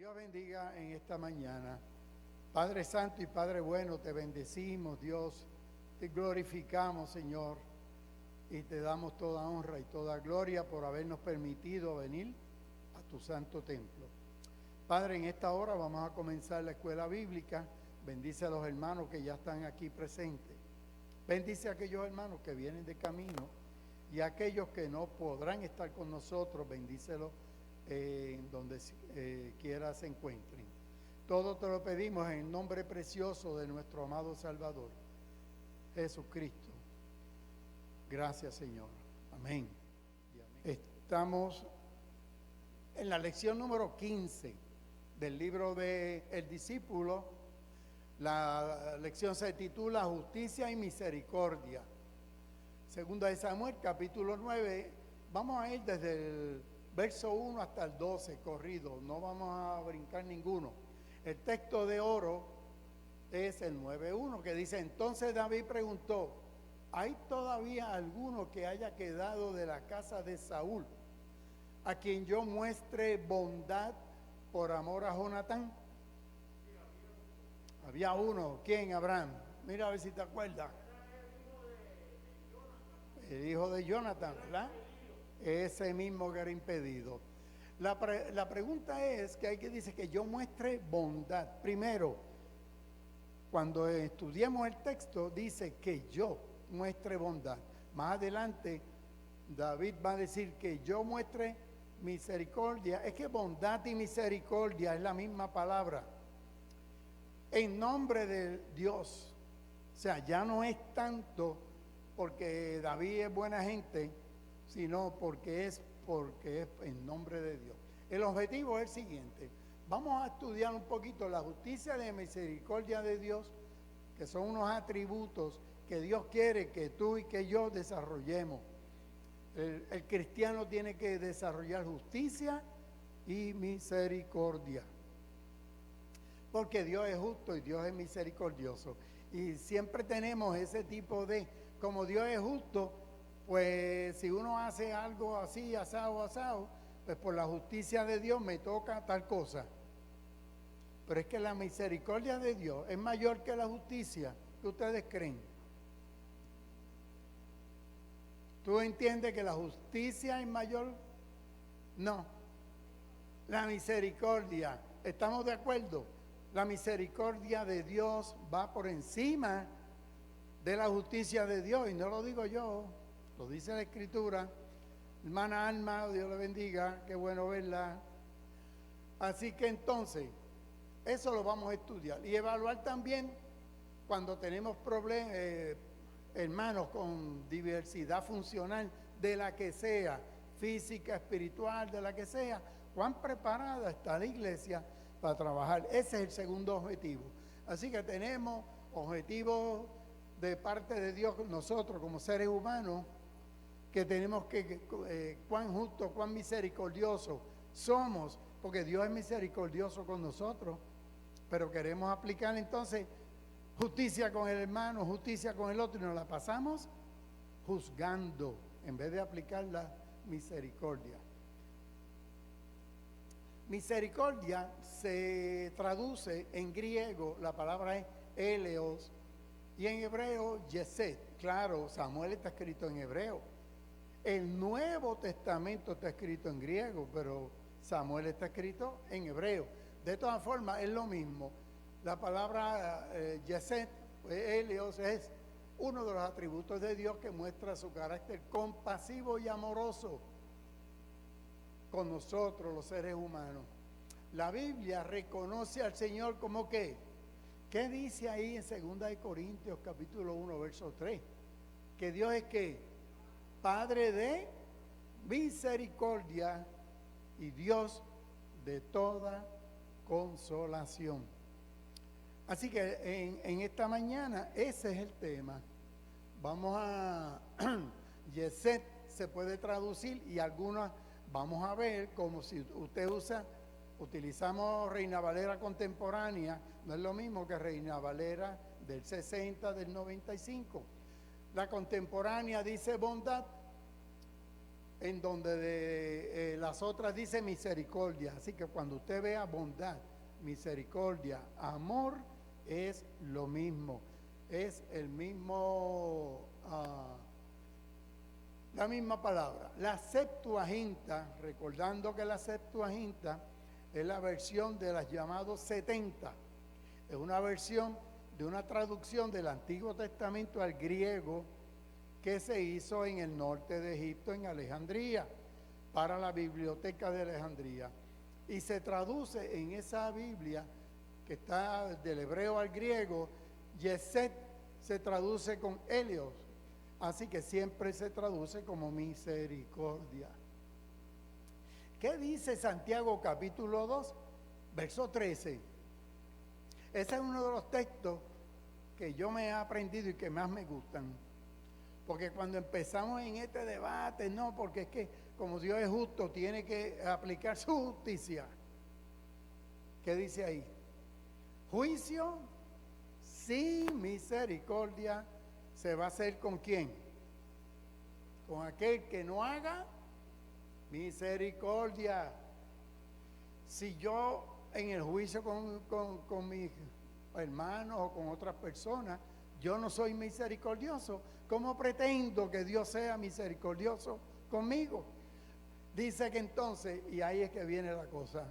Dios bendiga en esta mañana. Padre Santo y Padre bueno, te bendecimos, Dios. Te glorificamos, Señor, y te damos toda honra y toda gloria por habernos permitido venir a tu santo templo. Padre, en esta hora vamos a comenzar la escuela bíblica. Bendice a los hermanos que ya están aquí presentes. Bendice a aquellos hermanos que vienen de camino y a aquellos que no podrán estar con nosotros. Bendícelos donde quiera se encuentren. Todo te lo pedimos en el nombre precioso de nuestro amado Salvador, Jesucristo. Gracias, Señor. Amén. Estamos en la lección número 15 del libro de El Discípulo. La lección se titula Justicia y Misericordia. Segunda de Samuel, capítulo 9. Vamos a ir desde el verso 1 hasta el 12, corrido. No vamos a brincar ninguno. El texto de oro es el 9:1, que dice: entonces David preguntó: ¿hay todavía alguno que haya quedado de la casa de Saúl, a quien yo muestre bondad por amor a Jonatán? Había uno. ¿Quién, Abraham? Mira a ver si te acuerdas. El hijo de Jonatán, ¿verdad? Ese mismo que era impedido. La pregunta es que hay que decir que yo muestre bondad. Primero, cuando estudiemos el texto, dice que yo muestre bondad. Más adelante, David va a decir que yo muestre misericordia. Es que bondad y misericordia es la misma palabra. En nombre de Dios. O sea, ya no es tanto porque David es buena gente, sino porque es en nombre de Dios. El objetivo es el siguiente: vamos a estudiar un poquito la justicia y la misericordia de Dios, que son unos atributos que Dios quiere que tú y que yo desarrollemos. El cristiano tiene que desarrollar justicia y misericordia, porque Dios es justo y Dios es misericordioso. Y siempre tenemos ese tipo de, como Dios es justo, pues si uno hace algo así, asado, pues por la justicia de Dios me toca tal cosa. Pero es que la misericordia de Dios es mayor que la justicia. ¿Qué ustedes creen? ¿Tú entiendes que la justicia es mayor? No. La misericordia, ¿estamos de acuerdo? La misericordia de Dios va por encima de la justicia de Dios, y no lo digo yo, lo dice la Escritura. Hermana Alma, Dios le bendiga, qué bueno verla. Así que entonces, eso lo vamos a estudiar y evaluar también cuando tenemos problemas, hermanos con diversidad funcional, de la que sea, física, espiritual, de la que sea, cuán preparada está la iglesia para trabajar. Ese es el segundo objetivo. Así que tenemos objetivos de parte de Dios, nosotros como seres humanos, que tenemos que cuán justo, cuán misericordioso somos, porque Dios es misericordioso con nosotros, pero queremos aplicar entonces justicia con el hermano, justicia con el otro, y nos la pasamos juzgando en vez de aplicar la misericordia. Misericordia se traduce en griego, la palabra es eleos, y en hebreo yesed. Claro, Samuel está escrito en hebreo. El Nuevo Testamento está escrito en griego, pero Samuel está escrito en hebreo. De todas formas, es lo mismo. La palabra yesed, eleos, es uno de los atributos de Dios que muestra su carácter compasivo y amoroso con nosotros, los seres humanos. La Biblia reconoce al Señor como ¿qué? ¿Qué dice ahí en 2 Corintios capítulo 1, verso 3? Que Dios es ¿qué? Padre de misericordia y Dios de toda consolación. Así que en esta mañana ese es el tema. Vamos a Yesed se puede traducir, y algunas vamos a ver como si usted utilizamos Reina Valera contemporánea, no es lo mismo que Reina Valera del 60, del 95. La contemporánea dice bondad, en donde las otras dice misericordia. Así que cuando usted vea bondad, misericordia, amor, es lo mismo. Es el mismo, la misma palabra. La Septuaginta, recordando que la Septuaginta es la versión de las llamados 70. Es una versión de una traducción del Antiguo Testamento al griego que se hizo en el norte de Egipto, en Alejandría, para la biblioteca de Alejandría. Y se traduce en esa Biblia, que está del hebreo al griego, Yeset se traduce con Helios, así que siempre se traduce como misericordia. ¿Qué dice Santiago capítulo 2, verso 13? Ese es uno de los textos que yo me he aprendido y que más me gustan. Porque cuando empezamos en este debate, no, porque es que como Dios es justo, tiene que aplicar su justicia. ¿Qué dice ahí? Juicio sin misericordia se va a hacer ¿con quién? Con aquel que no haga misericordia. Si yo en el juicio con mis hermanos o con otras personas, yo no soy misericordioso, ¿cómo pretendo que Dios sea misericordioso conmigo? Dice que entonces, y ahí es que viene la cosa,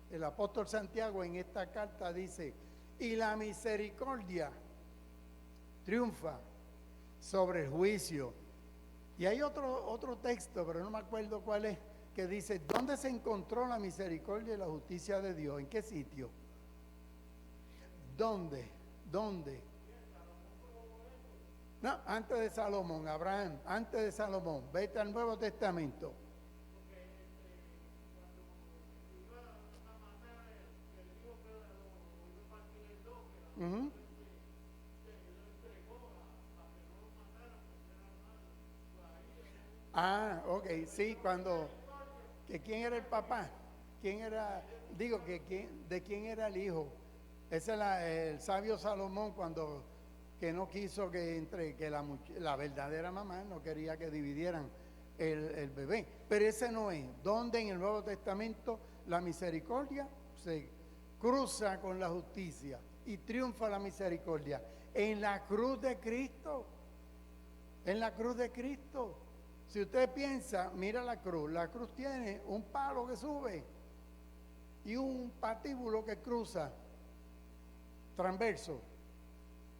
el apóstol Santiago en esta carta dice, y la misericordia triunfa sobre el juicio. Y hay otro texto, pero no me acuerdo cuál es, que dice, ¿dónde se encontró la misericordia y la justicia de Dios? ¿En qué sitio? ¿Dónde? No, antes de Salomón, Abraham, antes de Salomón. Vete al Nuevo Testamento. Uh-huh. Ah, ok, sí, cuando, que quién era el papá, quién era, digo, de quién era el hijo. Ese es el sabio Salomón cuando, que no quiso que la verdadera mamá no quería que dividieran el bebé. Pero ese no es, donde en el Nuevo Testamento la misericordia se cruza con la justicia y triunfa la misericordia. En la cruz de Cristo, en la cruz de Cristo. Si usted piensa, mira la cruz tiene un palo que sube y un patíbulo que cruza, transverso.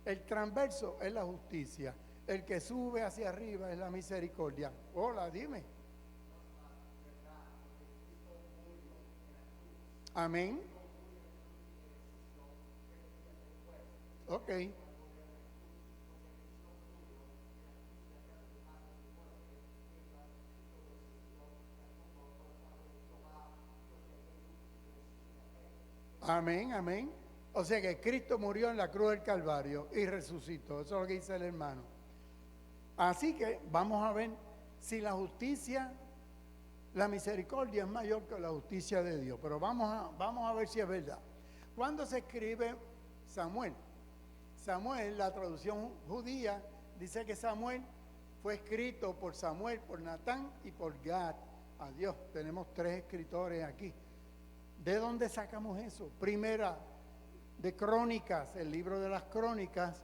El transverso es la justicia, el que sube hacia arriba es la misericordia. Hola, dime. Amén. Ok. Amén, amén. O sea que Cristo murió en la cruz del Calvario y resucitó. Eso es lo que dice el hermano. Así que vamos a ver si la justicia, la misericordia es mayor que la justicia de Dios. Pero vamos a ver si es verdad. ¿Cuándo se escribe Samuel? Samuel, la traducción judía, dice que Samuel fue escrito por Samuel, por Natán y por Gad. Adiós, tenemos 3 escritores aquí. ¿De dónde sacamos eso? Primera de Crónicas, el libro de las Crónicas,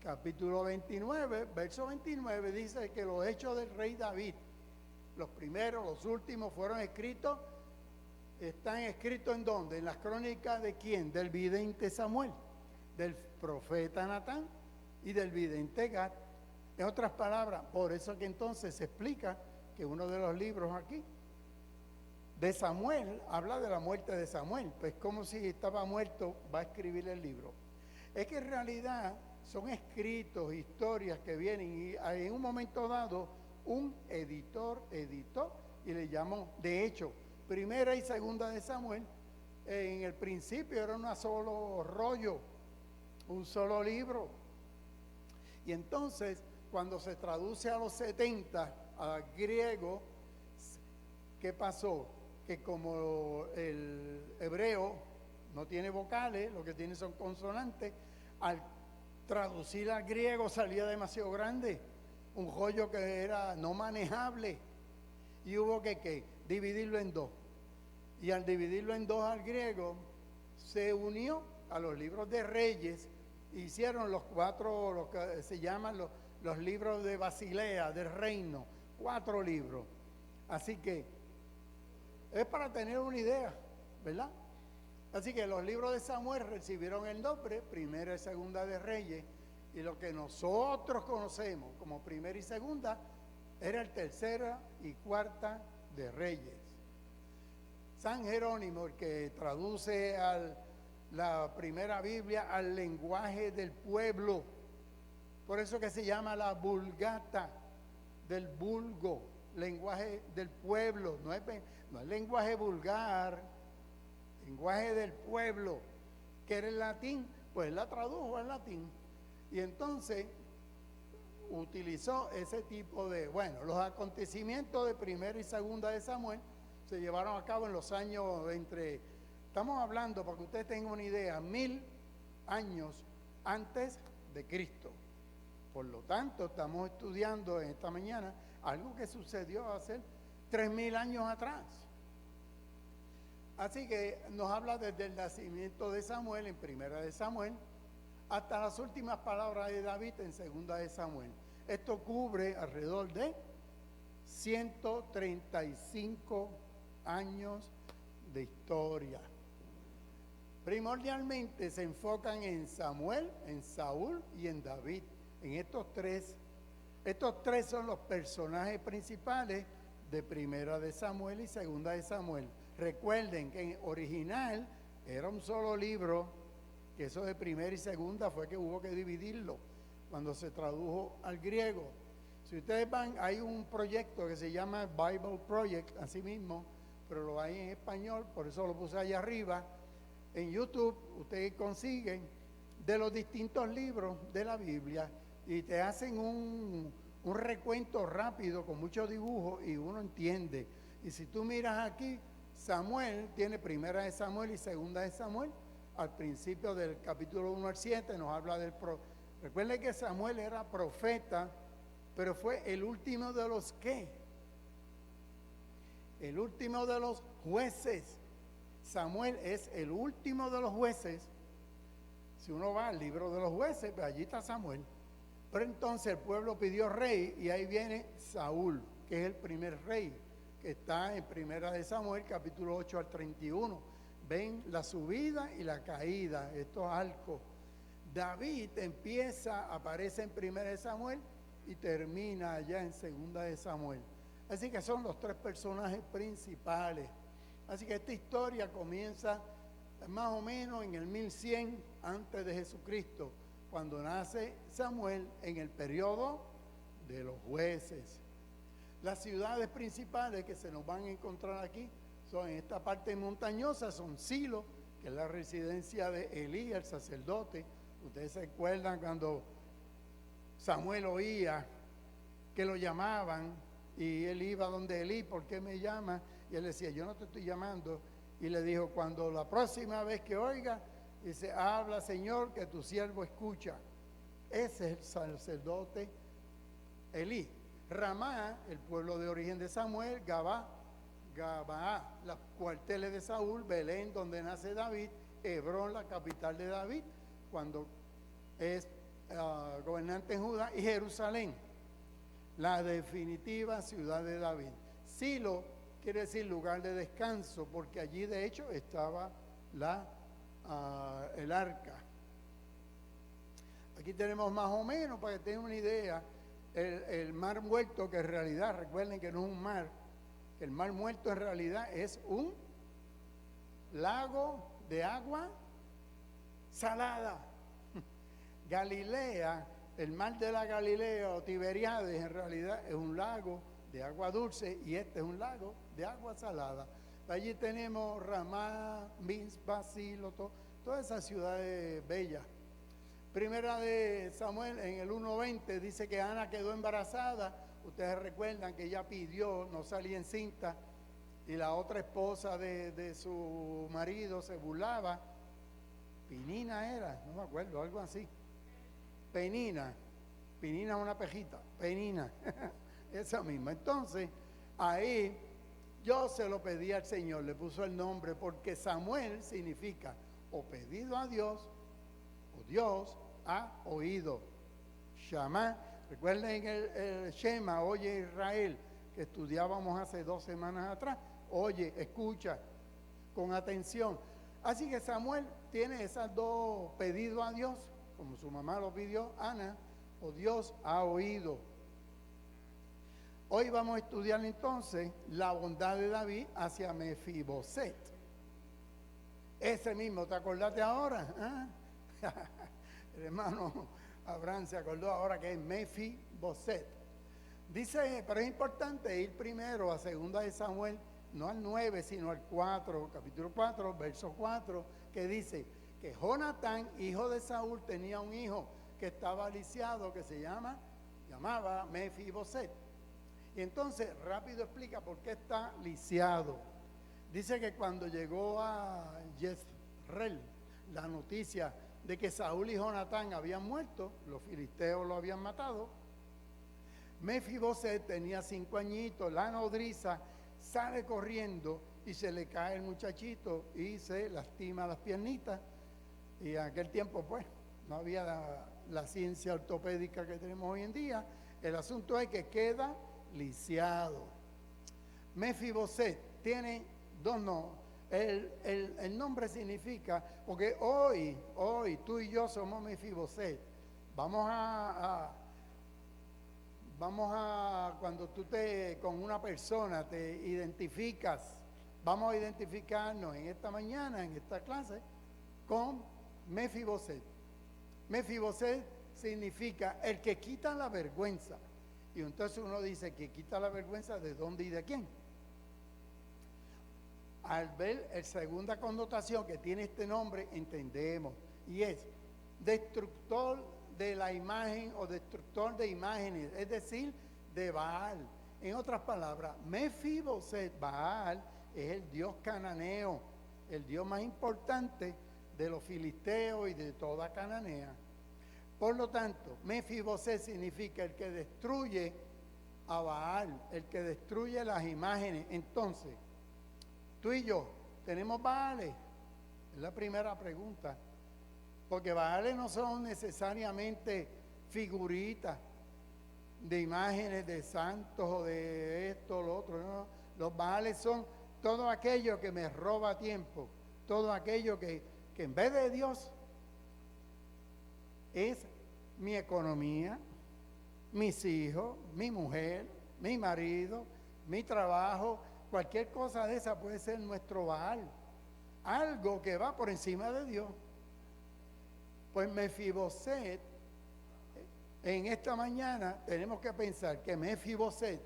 capítulo 29, verso 29, dice que los hechos del rey David, los primeros, los últimos, fueron escritos, están escritos ¿en dónde? En las crónicas de ¿quién? Del vidente Samuel, del profeta Natán y del vidente Gad. En otras palabras, por eso que entonces se explica que uno de los libros aquí de Samuel habla de la muerte de Samuel, pues como si estaba muerto va a escribir el libro. Es que en realidad son escritos, historias que vienen y en un momento dado un editor editó y le llamó, de hecho, primera y segunda de Samuel, en el principio era un solo rollo, un solo libro. Y entonces, cuando se traduce a los 70 al griego, ¿qué pasó? Que como el hebreo no tiene vocales, lo que tiene son consonantes, al traducir al griego salía demasiado grande, un rollo que era no manejable. y hubo que dividirlo en dos. Y al dividirlo en dos al griego, se unió a los libros de Reyes, hicieron los cuatro, lo que se llaman los libros de Basilea, del reino, 4 libros. Así que es para tener una idea, ¿verdad? Así que los libros de Samuel recibieron el nombre Primera y Segunda de Reyes, y lo que nosotros conocemos como Primera y Segunda era el Tercera y Cuarta de Reyes. San Jerónimo, el que traduce la primera Biblia al lenguaje del pueblo, por eso que se llama la Vulgata, del vulgo, lenguaje del pueblo, no es lenguaje vulgar, lenguaje del pueblo, que era el latín, pues la tradujo al latín. Y entonces utilizó ese tipo de, los acontecimientos de Primera y Segunda de Samuel se llevaron a cabo en los años estamos hablando, para que ustedes tengan una idea, 1000 años antes de Cristo. Por lo tanto, estamos estudiando en esta mañana algo que sucedió hace 3000 años atrás. Así que nos habla desde el nacimiento de Samuel en Primera de Samuel hasta las últimas palabras de David en Segunda de Samuel. Esto cubre alrededor de 135 años de historia. Primordialmente se enfocan en Samuel, en Saúl y en David. En estos tres son los personajes principales de Primera de Samuel y Segunda de Samuel. Recuerden que en original era un solo libro, que eso de Primera y Segunda fue que hubo que dividirlo cuando se tradujo al griego. Si ustedes van, hay un proyecto que se llama Bible Project, así mismo, pero lo hay en español, por eso lo puse allá arriba. En YouTube ustedes consiguen de los distintos libros de la Biblia y te hacen un recuento rápido con muchos dibujos y uno entiende. Y si tú miras aquí, Samuel tiene Primera de Samuel y Segunda de Samuel. Al principio del capítulo 1 al 7 nos habla recuerden que Samuel era profeta, pero fue el último de los ¿qué? El último de los jueces. Samuel es el último de los jueces. Si uno va al libro de los jueces, pues allí está Samuel. Pero entonces el pueblo pidió rey y ahí viene Saúl, que es el primer rey, que está en Primera de Samuel, capítulo 8 al 31. Ven la subida y la caída, estos arcos. David aparece en Primera de Samuel y termina allá en Segunda de Samuel. Así que son los 3 personajes principales. Así que esta historia comienza más o menos en el 1100 antes de Jesucristo, cuando nace Samuel en el periodo de los jueces. Las ciudades principales que se nos van a encontrar aquí son en esta parte montañosa, son Silo, que es la residencia de Elí, el sacerdote. Ustedes se acuerdan cuando Samuel oía que lo llamaban y él iba donde Elí, ¿por qué me llama? Y él decía, yo no te estoy llamando. Y le dijo, cuando la próxima vez que oiga, dice, habla Señor, que tu siervo escucha. Ese es el sacerdote Elí. Ramá, el pueblo de origen de Samuel, Gabaa, los cuarteles de Saúl, Belén, donde nace David, Hebrón, la capital de David, cuando es gobernante en Judá, y Jerusalén, la definitiva ciudad de David. Silo quiere decir lugar de descanso, porque allí de hecho estaba el arca. Aquí tenemos más o menos, para que tengan una idea, el mar muerto, que en realidad, recuerden que no es un mar, el mar muerto en realidad es un lago de agua salada. Galilea, el mar de la Galilea o Tiberíades en realidad es un lago de agua dulce y este es un lago de agua salada. Allí tenemos Ramá, Mizpa, Silo, todas esas ciudades bellas. Primera de Samuel en el 1:20 dice que Ana quedó embarazada. Ustedes recuerdan que ella pidió no salir encinta y la otra esposa de su marido se burlaba. Penina era, no me acuerdo, algo así. Penina es una pejita, Penina, esa misma. Entonces, Ahí yo se lo pedí al Señor, le puso el nombre, porque Samuel significa o pedido a Dios, o Dios ha oído. Shama, recuerden el Shema, oye Israel, que estudiábamos hace 2 semanas atrás. Oye, escucha con atención. Así que Samuel tiene esas dos pedidos a Dios, como su mamá lo pidió, Ana, o Dios ha oído. Hoy vamos a estudiar entonces la bondad de David hacia Mefiboset. Ese mismo, ¿te acordaste ahora? ¿Ah? El hermano Abraham se acordó ahora que es Mefiboset. Dice, pero es importante ir primero a 2 de Samuel, no al 9, sino al 4, capítulo 4, verso 4, que dice que Jonatán, hijo de Saúl, tenía un hijo que estaba lisiado, que se llamaba Mefiboset. Y entonces rápido explica por qué está lisiado. Dice que cuando llegó a Jezreel la noticia de que Saúl y Jonatán habían muerto, los filisteos lo habían matado, Mefiboset tenía 5 añitos, la nodriza sale corriendo y se le cae el muchachito y se lastima las piernitas. Y en aquel tiempo pues no había la ciencia ortopédica que tenemos hoy en día. El asunto es que queda lisiado. Mefiboset tiene 2 nombres. El nombre significa, porque hoy tú y yo somos Mefiboset. Vamos a cuando tú con una persona te identificas, vamos a identificarnos en esta mañana, en esta clase, con Mefiboset. Mefiboset significa el que quita la vergüenza. Y entonces uno dice que quita la vergüenza, ¿de dónde y de quién? Al ver la segunda connotación que tiene este nombre, entendemos, y es destructor de la imagen o destructor de imágenes, es decir, de Baal. En otras palabras, Mefiboset, Baal, es el dios cananeo, el dios más importante de los filisteos y de toda Cananea. Por lo tanto, Mefiboset significa el que destruye a Baal, el que destruye las imágenes. Entonces, tú y yo, ¿tenemos Baales? Es la primera pregunta. Porque Baales no son necesariamente figuritas de imágenes de santos o de esto o lo otro. No. Los Baales son todo aquello que me roba tiempo, todo aquello que en vez de Dios es mi economía, mis hijos, mi mujer, mi marido, mi trabajo, cualquier cosa de esa puede ser nuestro Baal, algo que va por encima de Dios. Pues Mefiboset, en esta mañana tenemos que pensar que Mefiboset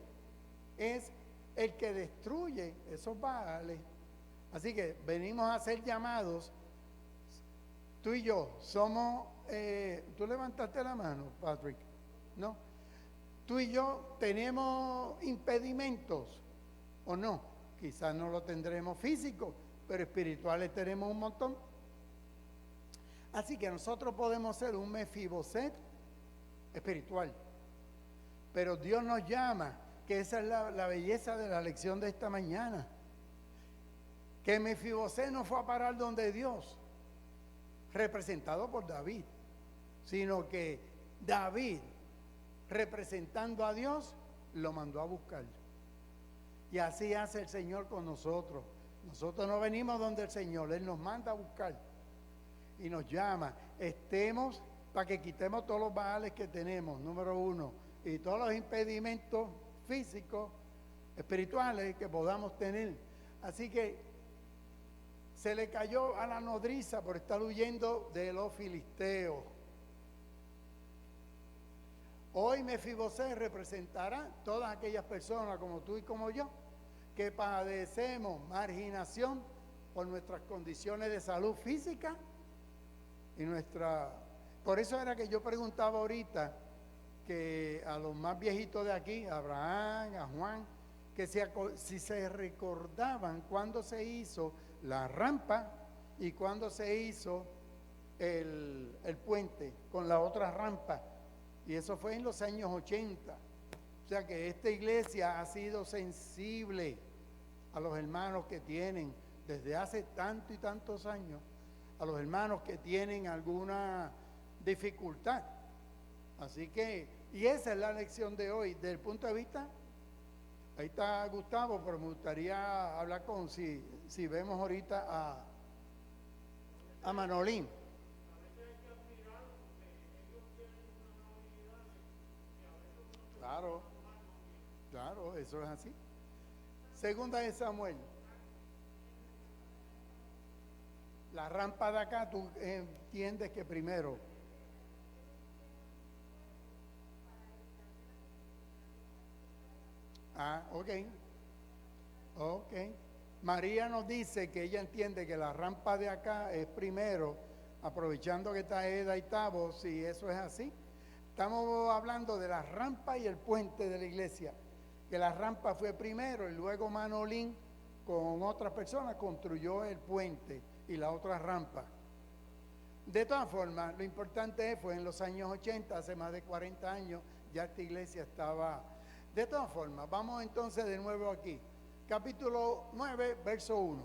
es el que destruye esos Baales. Así que venimos a ser llamados, tú y yo somos, tú levantaste la mano, Patrick, ¿no? Tú y yo tenemos impedimentos, ¿o no? Quizás no lo tendremos físicos, pero espirituales tenemos un montón. Así que nosotros podemos ser un Mefiboset espiritual. Pero Dios nos llama, que esa es la belleza de la lección de esta mañana. Que Mefiboset no fue a parar donde Dios, representado por David, sino que David, representando a Dios, lo mandó a buscar. Y así hace el Señor con nosotros. Nosotros no venimos donde el Señor, Él nos manda a buscar. Y nos llama, estemos para que quitemos todos los baales que tenemos, número 1, y todos los impedimentos físicos, espirituales que podamos tener. Así que se le cayó a la nodriza por estar huyendo de los filisteos. Hoy Mefiboset representará todas aquellas personas como tú y como yo, que padecemos marginación por nuestras condiciones de salud física y por eso era que yo preguntaba ahorita que a los más viejitos de aquí, a Abraham, a Juan, que si se recordaban cuándo se hizo la rampa y cuándo se hizo el puente con la otra rampa. Y eso fue en los años 80. O sea que esta iglesia ha sido sensible a los hermanos que tienen desde hace tanto y tantos años, a los hermanos que tienen alguna dificultad. Así que, y esa es la lección de hoy, desde el punto de vista, ahí está Gustavo, pero me gustaría hablar con, si vemos ahorita a Manolín. Claro, claro, eso es así. Segunda de Samuel. La rampa de acá, tú entiendes que primero. Ah, ok. Ok. María nos dice que ella entiende que la rampa de acá es primero, aprovechando que está Eda y Tavo, si eso es así. Estamos hablando de la rampa y el puente de la iglesia, que la rampa fue primero y luego Manolín con otras personas construyó el puente y la otra rampa. De todas formas, lo importante fue en los años 80, hace más de 40 años, ya esta iglesia estaba. De todas formas, vamos entonces de nuevo aquí. Capítulo 9, verso 1.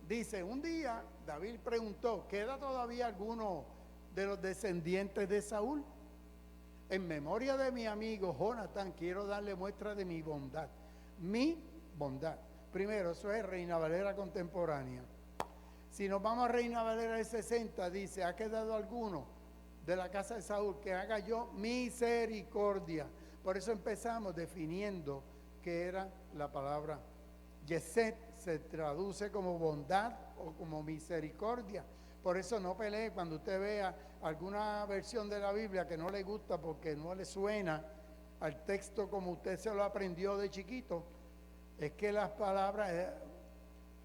Dice, un día David preguntó, ¿queda todavía alguno de los descendientes de Saúl? En memoria de mi amigo Jonatán, quiero darle muestra de mi bondad. Mi bondad. Primero, eso es Reina Valera contemporánea. Si nos vamos a Reina Valera del 60, dice, ¿ha quedado alguno de la casa de Saúl que haga yo misericordia? Por eso empezamos definiendo qué era la palabra Yeset, se traduce como bondad o como misericordia. Por eso no pelee cuando usted vea alguna versión de la Biblia que no le gusta porque no le suena al texto como usted se lo aprendió de chiquito. Es que las palabras,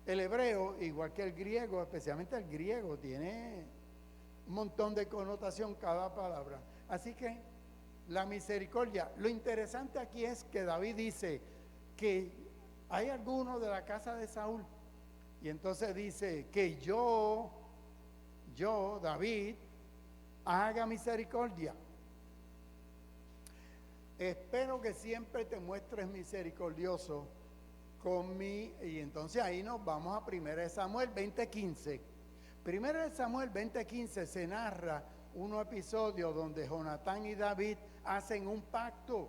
el hebreo, igual que el griego, especialmente el griego, tiene un montón de connotación cada palabra. Así que la misericordia. Lo interesante aquí es que David dice que hay algunos de la casa de Saúl. Y entonces dice que yo, David, haga misericordia. Espero que siempre te muestres misericordioso con mí. Y entonces ahí nos vamos a 1 Samuel 20:15. 1 Samuel 20:15 se narra un episodio donde Jonatán y David hacen un pacto.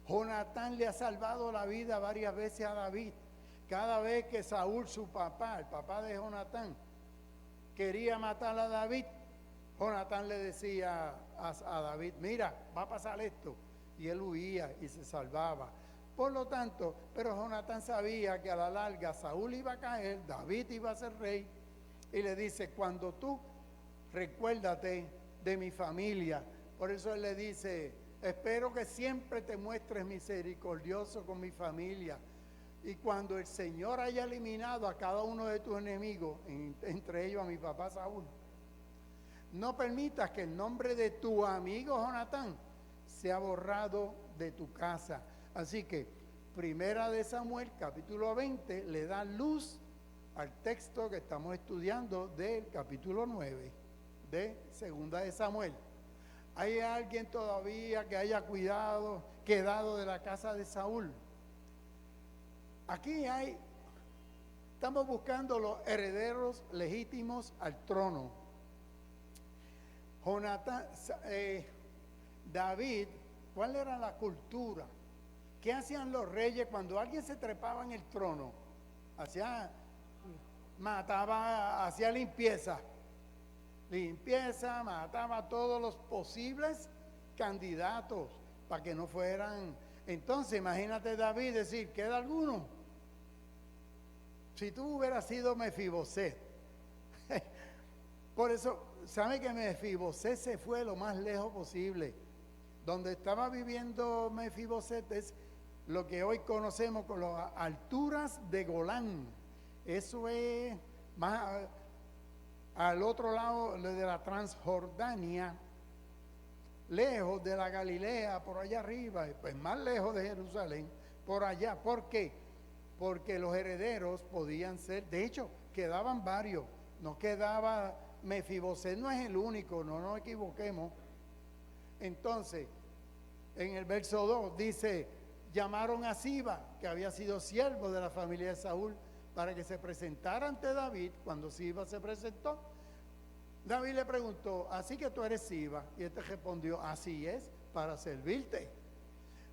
Jonatán le ha salvado la vida varias veces a David. Cada vez que Saúl, su papá, el papá de Jonatán, quería matar a David, Jonatán le decía a David, mira, va a pasar esto. Y él huía y se salvaba. Por lo tanto, pero Jonatán sabía que a la larga Saúl iba a caer, David iba a ser rey. Y le dice, cuando tú recuérdate de mi familia. Por eso él le dice, espero que siempre te muestres misericordioso con mi familia. Y cuando el Señor haya eliminado a cada uno de tus enemigos, entre ellos a mi papá Saúl, no permitas que el nombre de tu amigo Jonatán sea borrado de tu casa. Así que, 1 Samuel, capítulo 20, le da luz al texto que estamos estudiando del capítulo 9 de 2 Samuel. ¿Hay alguien todavía que haya quedado de la casa de Saúl? Aquí estamos buscando los herederos legítimos al trono. David, ¿cuál era la cultura? ¿Qué hacían los reyes cuando alguien se trepaba en el trono? Hacía limpieza, mataba a todos los posibles candidatos para que no fueran. Entonces, imagínate David decir, ¿queda alguno? Si tú hubieras sido Mefiboset. Por eso, ¿sabe que Mefiboset se fue lo más lejos posible? Donde estaba viviendo Mefiboset es lo que hoy conocemos como las alturas de Golán. Eso es más al otro lado de la Transjordania, lejos de la Galilea, por allá arriba, pues más lejos de Jerusalén, por allá. ¿Por qué? Porque los herederos podían ser, de hecho, quedaban varios, no quedaba Mefiboset, no es el único, no nos equivoquemos. Entonces, en el verso 2 dice, llamaron a Siba, que había sido siervo de la familia de Saúl, para que se presentara ante David. Cuando Siba se presentó, David le preguntó, ¿así que tú eres Siba? Y este respondió, así es, para servirte.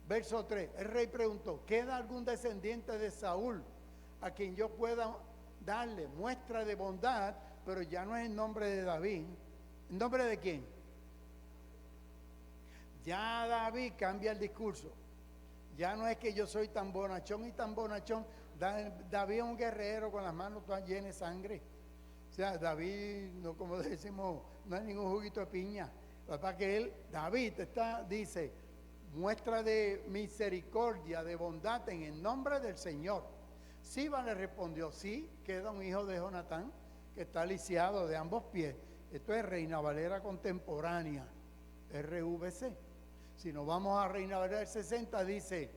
Verso 3, el rey preguntó, ¿queda algún descendiente de Saúl a quien yo pueda darle muestra de bondad? Pero ya no es en nombre de David. ¿En nombre de quién? Ya David cambia el discurso. Ya no es que yo soy tan bonachón y tan bonachón. David es un guerrero con las manos todas llenas de sangre. O sea, David, no, como decimos, no es ningún juguito de piña. Para que él, David dice, muestra de misericordia, de bondad en el nombre del Señor. Siba le respondió, sí, queda un hijo de Jonatán que está lisiado de ambos pies. Esto es Reina Valera contemporánea, RVC. Si nos vamos a Reina Valera del 60, dice,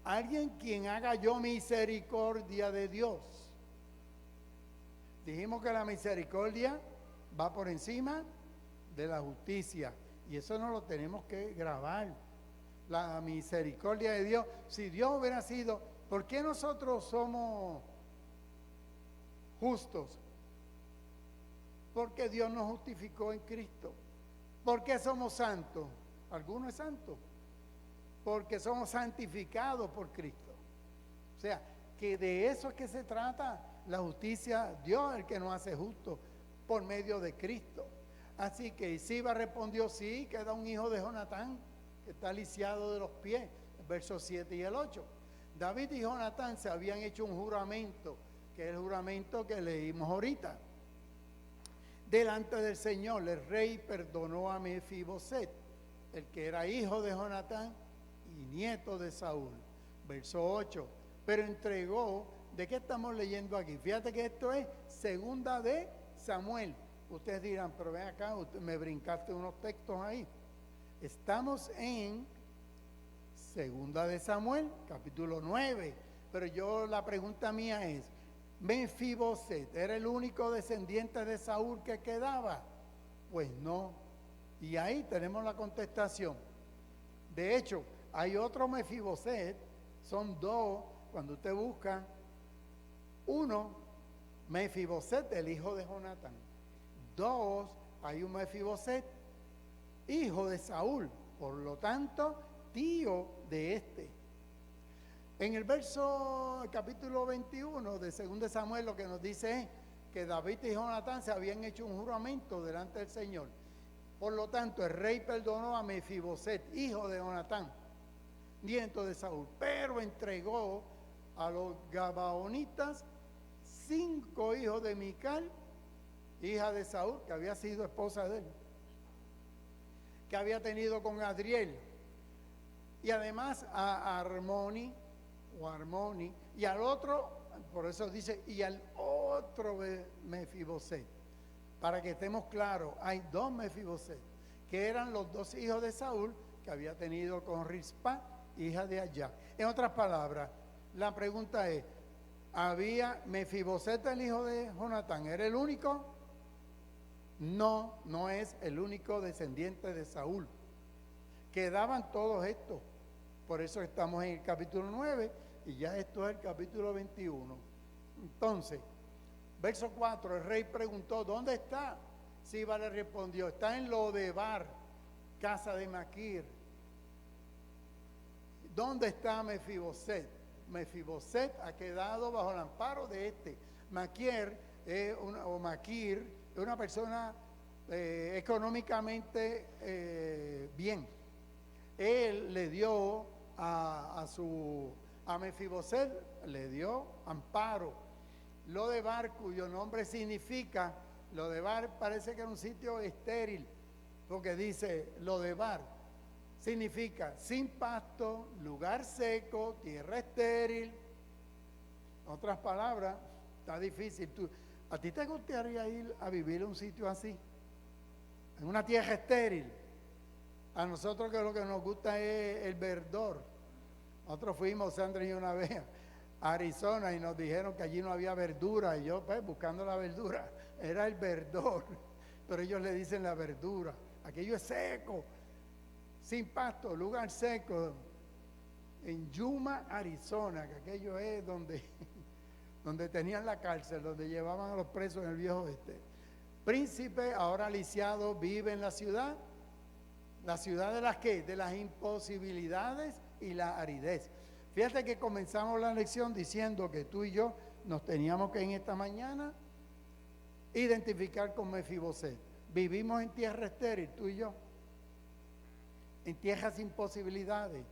alguien quien haga yo misericordia de Dios. Dijimos que la misericordia va por encima de la justicia, y eso no lo tenemos que grabar. La misericordia de Dios, si Dios hubiera sido, ¿por qué nosotros somos justos? Porque Dios nos justificó en Cristo. ¿Por qué somos santos? ¿Alguno es santo? Porque somos santificados por Cristo. O sea, que de eso es que se trata la justicia. Dios es el que nos hace justos por medio de Cristo. Así que Siba respondió, sí, queda un hijo de Jonatán que está lisiado de los pies, versos 7 y el 8. David y Jonatán se habían hecho un juramento, que es el juramento que leímos ahorita. Delante del Señor, el rey perdonó a Mefiboset, el que era hijo de Jonatán y nieto de Saúl. Verso 8. Pero entregó, ¿de qué estamos leyendo aquí? Fíjate que esto es segunda de Samuel. Ustedes dirán, pero ven acá, me brincaste unos textos ahí. Estamos en segunda de Samuel, capítulo 9. Pero la pregunta mía es, ¿Mefiboset era el único descendiente de Saúl que quedaba? Pues no. Y ahí tenemos la contestación. De hecho, hay otro Mefiboset, son dos, cuando usted busca, uno, Mefiboset, el hijo de Jonatán. Dos, hay un Mefiboset, hijo de Saúl, por lo tanto, tío de este. En el capítulo 21 de 2 Samuel, lo que nos dice es que David y Jonatán se habían hecho un juramento delante del Señor. Por lo tanto, el rey perdonó a Mefiboset, hijo de Jonatán, nieto de Saúl, pero entregó a los gabaonitas 5 hijos de Mical, hija de Saúl, que había sido esposa de él, que había tenido con Adriel, y además a Armoni, y al otro, por eso dice, y al otro Mefiboset. Para que estemos claros, hay 2 Mefiboset, que eran los 2 hijos de Saúl que había tenido con Rispa, hija de Ayá. En otras palabras, la pregunta es, ¿había Mefiboset el hijo de Jonatán? ¿Era el único? No, no es el único descendiente de Saúl. Quedaban todos estos. Por eso estamos en el capítulo 9 y ya esto es el capítulo 21. Entonces, verso 4, el rey preguntó, ¿dónde está? Siba le respondió, está en Lodebar, casa de Maquir. ¿Dónde está Mefiboset? Mefiboset ha quedado bajo el amparo de este. Maquir es una persona económicamente bien. Él le dio a Mefiboset, le dio amparo. Lodebar, cuyo nombre significa, Lodebar parece que era un sitio estéril, porque dice Lodebar, significa sin pasto, lugar seco, tierra estéril. En otras palabras, está difícil. ¿A ti te gustaría ir a vivir en un sitio así? En una tierra estéril. A nosotros que lo que nos gusta es el verdor. Nosotros fuimos, Sandra y yo, una vez a Arizona y nos dijeron que allí no había verdura. Y yo, pues, buscando la verdura, era el verdor. Pero ellos le dicen la verdura. Aquello es seco, sin pasto, lugar seco. en Yuma, Arizona, que aquello es donde, donde tenían la cárcel, donde llevaban a los presos en el viejo oeste. Príncipe, ahora lisiado, vive en la ciudad de las ¿qué? De las imposibilidades y la aridez. Fíjate que comenzamos la lección diciendo que tú y yo nos teníamos que en esta mañana identificar con Mefiboset. Vivimos en tierra estéril, tú y yo, en tierras sin posibilidades.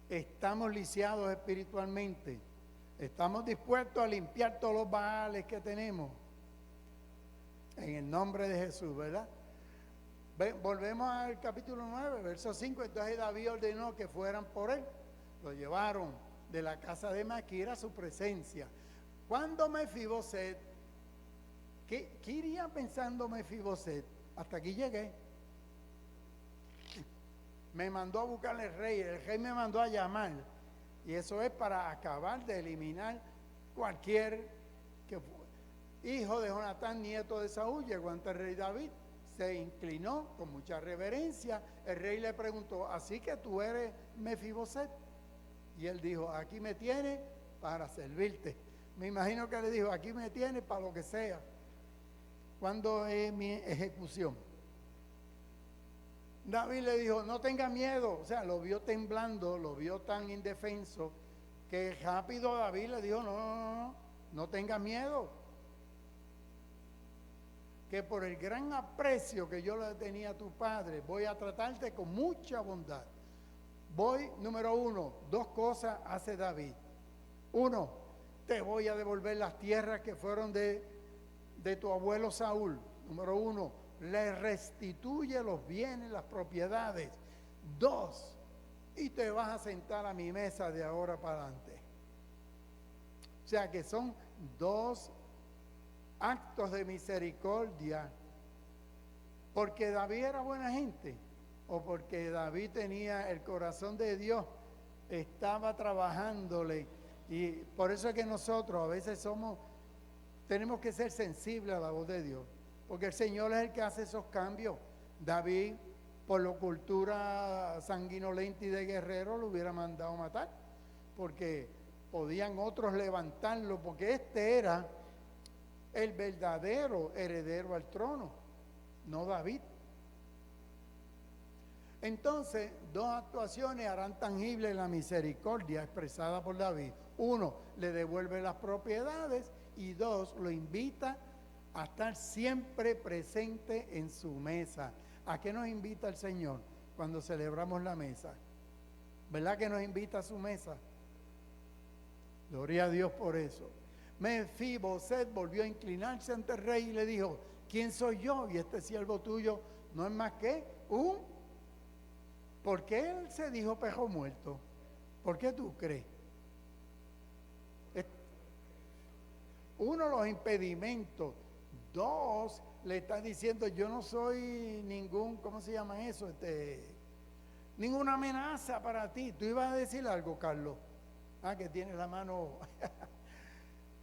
Estamos lisiados espiritualmente. Estamos dispuestos a limpiar todos los baales que tenemos. En el nombre de Jesús, ¿verdad? Volvemos al capítulo 9, verso 5. Entonces David ordenó que fueran por él. Lo llevaron de la casa de Maquir a su presencia. Cuando Mefiboset, ¿qué iría pensando Mefiboset? Hasta aquí llegué. Me mandó a buscar el rey me mandó a llamar. Y eso es para acabar de eliminar cualquier hijo de Jonatán, nieto de Saúl. Llegó ante el rey David, se inclinó con mucha reverencia. El rey le preguntó, ¿así que tú eres Mefiboset? Y él dijo, aquí me tienes para servirte. Me imagino que le dijo, aquí me tienes para lo que sea. ¿Cuándo es mi ejecución? David le dijo, no tenga miedo. O sea, lo vio temblando, lo vio tan indefenso, que rápido David le dijo, no tenga miedo. Que por el gran aprecio que yo le tenía a tu padre, voy a tratarte con mucha bondad. Número 1, 2 cosas hace David. 1, te voy a devolver las tierras que fueron de tu abuelo Saúl. Número 1, le restituye los bienes, las propiedades. 2, y te vas a sentar a mi mesa de ahora para adelante. O sea que son 2 actos de misericordia, porque David era buena gente o porque David tenía el corazón de Dios, estaba trabajándole. Y por eso es que nosotros a veces tenemos que ser sensibles a la voz de Dios, porque el Señor es el que hace esos cambios. David, por la cultura sanguinolenta y de guerrero, lo hubiera mandado matar, porque podían otros levantarlo, porque este era el verdadero heredero al trono, no David. Entonces, 2 actuaciones harán tangible la misericordia expresada por David. 1, le devuelve las propiedades, y 2, lo invita a estar siempre presente en su mesa. ¿A qué nos invita el Señor cuando celebramos la mesa? ¿Verdad que nos invita a su mesa? Gloria a Dios por eso. Mefiboset volvió a inclinarse ante el rey y le dijo, ¿quién soy yo? Y este siervo tuyo no es más que ¿por qué él se dijo pejo muerto? ¿Por qué tú crees? 1, los impedimentos. 2, le está diciendo, yo no soy ningún, ¿cómo se llama eso? Ninguna amenaza para ti. ¿Tú ibas a decir algo, Carlos? Que tienes la mano.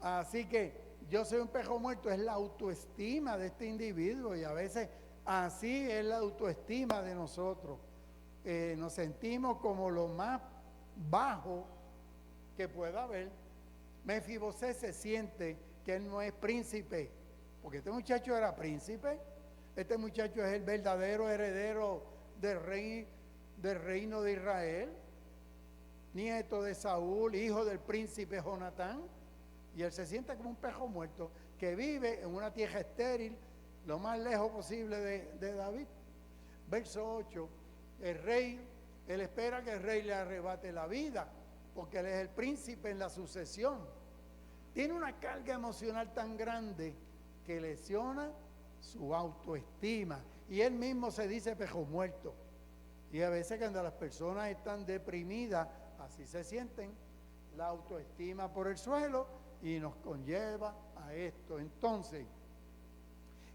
Así que yo soy un pejo muerto, es la autoestima de este individuo, y a veces así es la autoestima de nosotros. Nos sentimos como lo más bajo que pueda haber. Mefiboset se siente que él no es príncipe, porque este muchacho era príncipe. Este muchacho es el verdadero heredero del reino de Israel, nieto de Saúl, hijo del príncipe Jonatán, y él se siente como un pejo muerto que vive en una tierra estéril, lo más lejos posible de David. Verso 8, él espera que el rey le arrebate la vida, porque él es el príncipe en la sucesión. Tiene una carga emocional tan grande que lesiona su autoestima, y él mismo se dice pejo muerto. Y a veces cuando las personas están deprimidas, así se sienten, la autoestima por el suelo, y nos conlleva a esto. Entonces,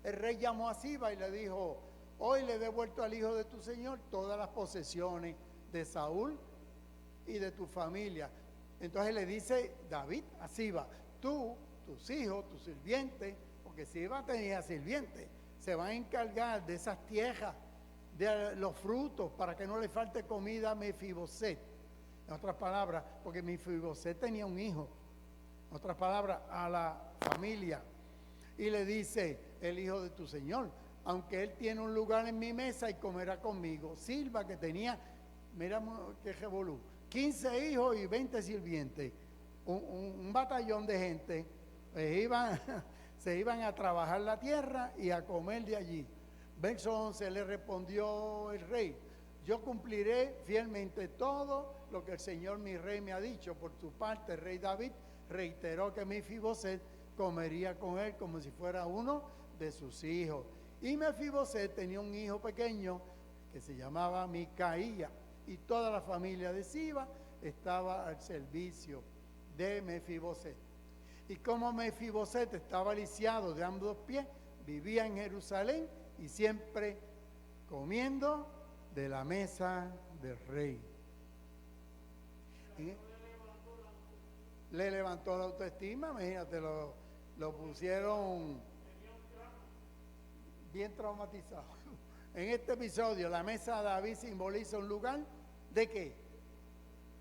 el rey llamó a Siba y le dijo, hoy le he devuelto al hijo de tu señor todas las posesiones de Saúl y de tu familia. Entonces le dice David a Siba, tú, tus hijos, tus sirvientes, porque Siba tenía sirvientes, se van a encargar de esas tierras, de los frutos, para que no le falte comida a Mefiboset. En otras palabras, porque Mefiboset tenía un hijo. En otras palabras, a la familia. Y le dice, el hijo de tu señor, aunque él tiene un lugar en mi mesa y comerá conmigo. Silva, que tenía, mira qué revolú, 15 hijos y 20 sirvientes. Un batallón de gente se iban a trabajar la tierra y a comer de allí. Verso 11, le respondió el rey, yo cumpliré fielmente todo lo que el Señor mi rey me ha dicho. Por su parte, el rey David reiteró que Mefiboset comería con él como si fuera uno de sus hijos. Y Mefiboset tenía un hijo pequeño que se llamaba Micaía, y toda la familia de Siba estaba al servicio de Mefiboset. Y como Mefiboset estaba lisiado de ambos pies, vivía en Jerusalén y siempre comiendo de la mesa del rey. Le levantó la autoestima, imagínate, lo pusieron bien traumatizado. En este episodio, la mesa de David simboliza un lugar de ¿qué?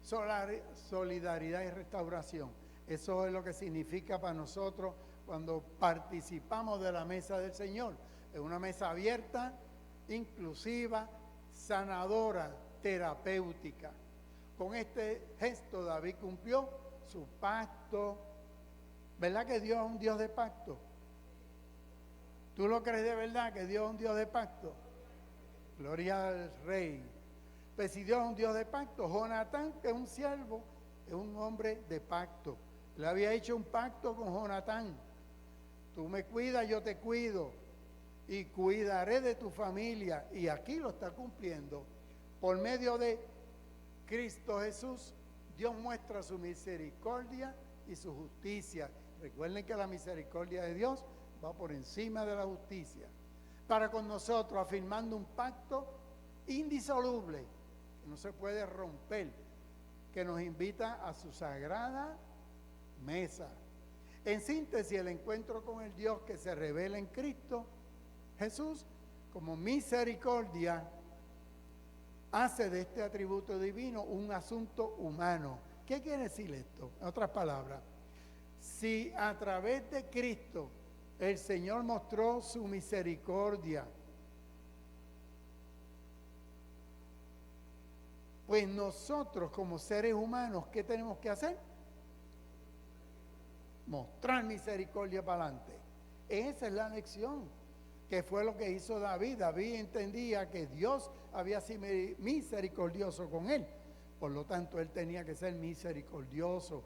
Solidaridad y restauración. Eso es lo que significa para nosotros cuando participamos de la mesa del Señor. Es una mesa abierta, inclusiva, sanadora, terapéutica. Con este gesto David cumplió su pacto. ¿Verdad que Dios es un Dios de pacto? ¿Tú lo crees de verdad que Dios es un Dios de pacto? Gloria al Rey. Pues si Dios es un Dios de pacto, Jonatán, que es un siervo, es un hombre de pacto. Le había hecho un pacto con Jonatán. Tú me cuidas, yo te cuido. Y cuidaré de tu familia. Y aquí lo está cumpliendo. Por medio de Cristo Jesús, Dios muestra su misericordia y su justicia. Recuerden que la misericordia de Dios va por encima de la justicia. Para con nosotros, afirmando un pacto indisoluble, que no se puede romper, que nos invita a su sagrada mesa. En síntesis, el encuentro con el Dios que se revela en Cristo Jesús como misericordia hace de este atributo divino un asunto humano. ¿Qué quiere decir esto? En otras palabras, si a través de Cristo el Señor mostró su misericordia, pues nosotros como seres humanos, ¿qué tenemos que hacer? Mostrar misericordia para adelante. Esa es la lección, que fue lo que hizo David. David entendía que Dios había sido misericordioso con él. Por lo tanto, él tenía que ser misericordioso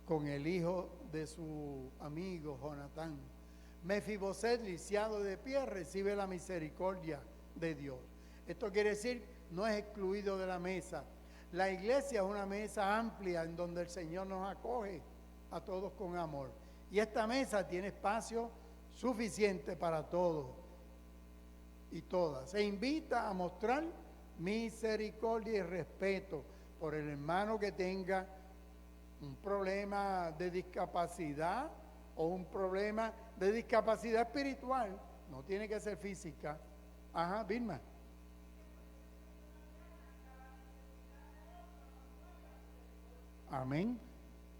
con el hijo de su amigo Jonatán. Mefiboset, lisiado de pie, recibe la misericordia de Dios. Esto quiere decir, no es excluido de la mesa. La iglesia es una mesa amplia en donde el Señor nos acoge a todos con amor. Y esta mesa tiene espacio suficiente para todos y todas. Se invita a mostrar misericordia y respeto por el hermano que tenga un problema de discapacidad o un problema de discapacidad espiritual. No tiene que ser física. Ajá, Vilma. Amén.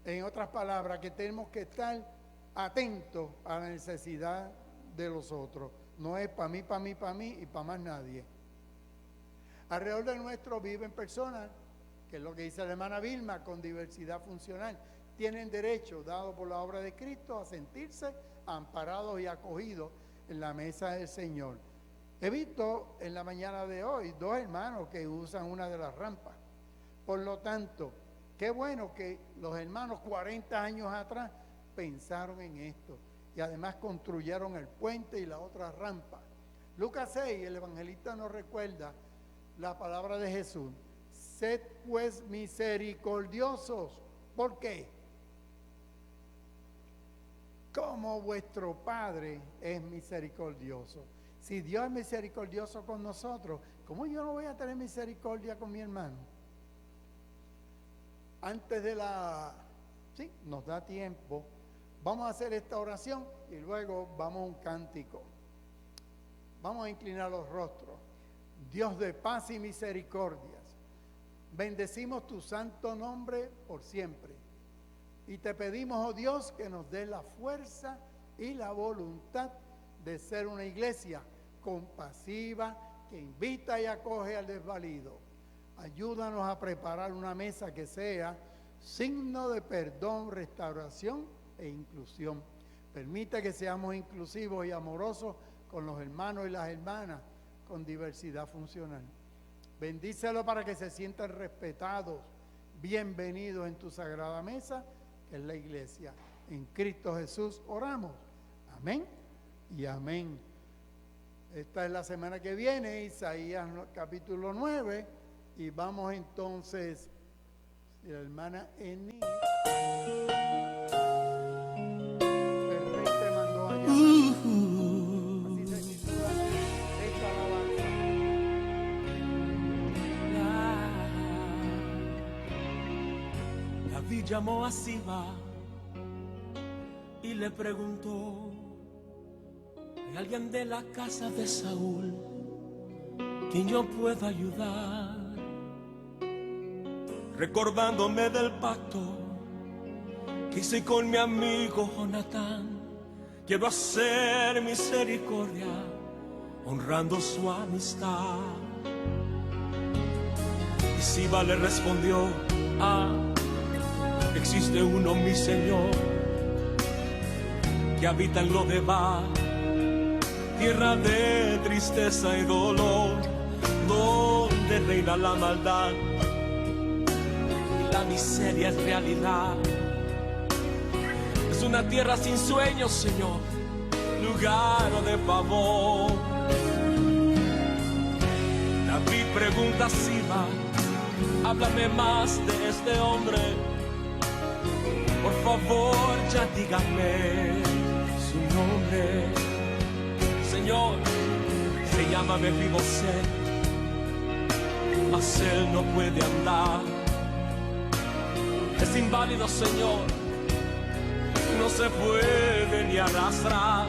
En otras palabras, que tenemos que estar atentos a la necesidad de los otros. No es para mí, para mí, para mí y para más nadie. Alrededor de nuestro viven personas, que es lo que dice la hermana Vilma, con diversidad funcional. Tienen derecho, dado por la obra de Cristo, a sentirse amparados y acogidos en la mesa del Señor. He visto en la mañana de hoy 2 hermanos que usan una de las rampas. Por lo tanto, qué bueno que los hermanos 40 años atrás pensaron en esto y además construyeron el puente y la otra rampa. Lucas 6, el evangelista nos recuerda la palabra de Jesús. Sed pues misericordiosos. ¿Por qué? Como vuestro Padre es misericordioso. Si Dios es misericordioso con nosotros, ¿cómo yo no voy a tener misericordia con mi hermano? Antes de sí, nos da tiempo. Vamos a hacer esta oración y luego vamos a un cántico. Vamos a inclinar los rostros. Dios de paz y misericordias, Bendecimos tu santo nombre por siempre. Y te pedimos, oh Dios, que nos dé la fuerza y la voluntad de ser una iglesia compasiva, que invita y acoge al desvalido. Ayúdanos a preparar una mesa que sea signo de perdón, restauración e inclusión. Permite que seamos inclusivos y amorosos con los hermanos y las hermanas con diversidad funcional. Bendícelo para que se sientan respetados, bienvenidos en tu sagrada mesa, que es la iglesia. En Cristo Jesús oramos. Amén y amén. Esta es la semana que viene, Isaías capítulo 9, y vamos entonces, si la hermana Eni, el rey te mandó a llamar. Así se titula esta alabanza. David llamó a Siba y le preguntó: ¿hay alguien de la casa de Saúl quien yo pueda ayudar? Recordándome del pacto que hice con mi amigo Jonatán, quiero hacer misericordia honrando su amistad. Y Siba le respondió: existe uno, mi Señor, que habita en Lodebar, tierra de tristeza y dolor, donde reina la maldad y la miseria es realidad. Es una tierra sin sueños, Señor, lugar de pavor. David pregunta a Siba: háblame más de este hombre, por favor, ya dígame su nombre. Señor, se llama Mefibosé, mas él no puede andar. Es inválido, Señor, no se puede ni arrastrar.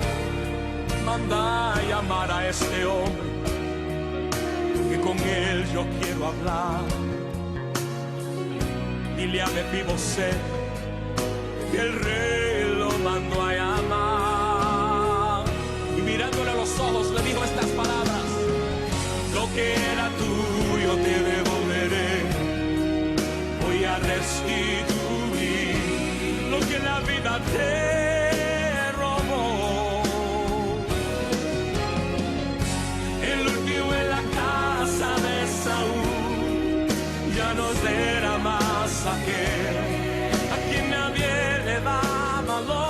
Manda a llamar a este hombre, que con él yo quiero hablar. Dile a Mefibosé que el rey lo mandó a llamar. Y mirándole a los ojos le dijo estas palabras: lo que era tuyo te devolveré, voy a restituir lo que la vida te robó. El último en la casa de Saúl ya no será más aquel a quien nadie le da valor.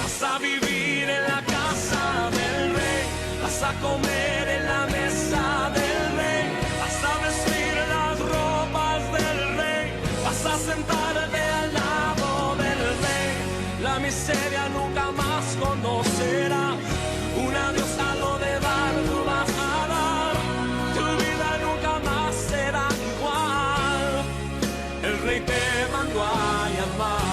Vas a vivir en la casa del rey, vas a comer en la mesa del rey, vas a vestir las ropas del rey, vas a sentarte al lado del rey. La miseria nunca más conocerás, un adiós a lo de dar tú vas a dar, tu vida nunca más será igual. El rey te mandó a llamar.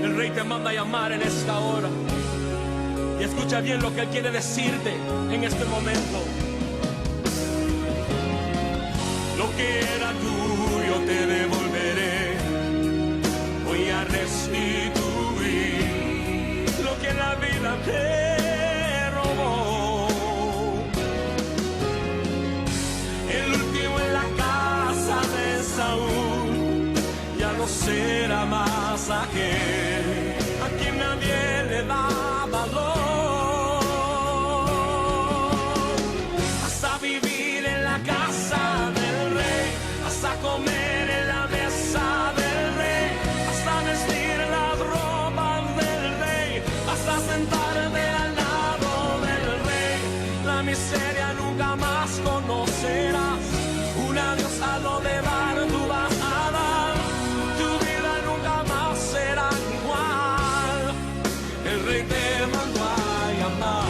El rey te manda a llamar en esta hora. Y escucha bien lo que él quiere decirte en este momento. Lo que era tuyo te devolveré, voy a restituir lo que la vida te robó. El último en la casa de Saúl ya no será más aquel a quien nadie le da valor. Vas a vivir en la casa del rey, vas a comer en la mesa del rey, vas a vestir las ropas del rey, vas a sentarte al lado del rey. La miseria nunca más conocerás, un adiós a lo de dar tú vas a dar, tu vida nunca más será igual. El rey te mandó a llamar.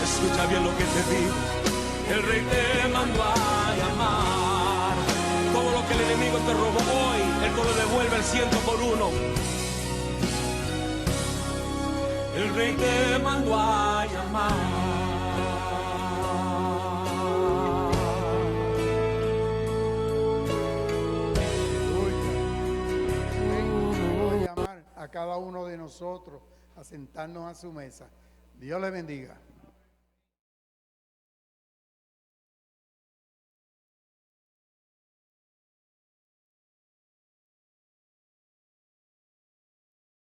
Escucha bien lo que te digo, el rey te mandó a llamar. Todo lo que el enemigo te robó hoy, él te lo devuelve al 100 por 1. el Rey te mandó a llamar. Voy a llamar a cada uno de nosotros a sentarnos a su mesa. Dios le bendiga.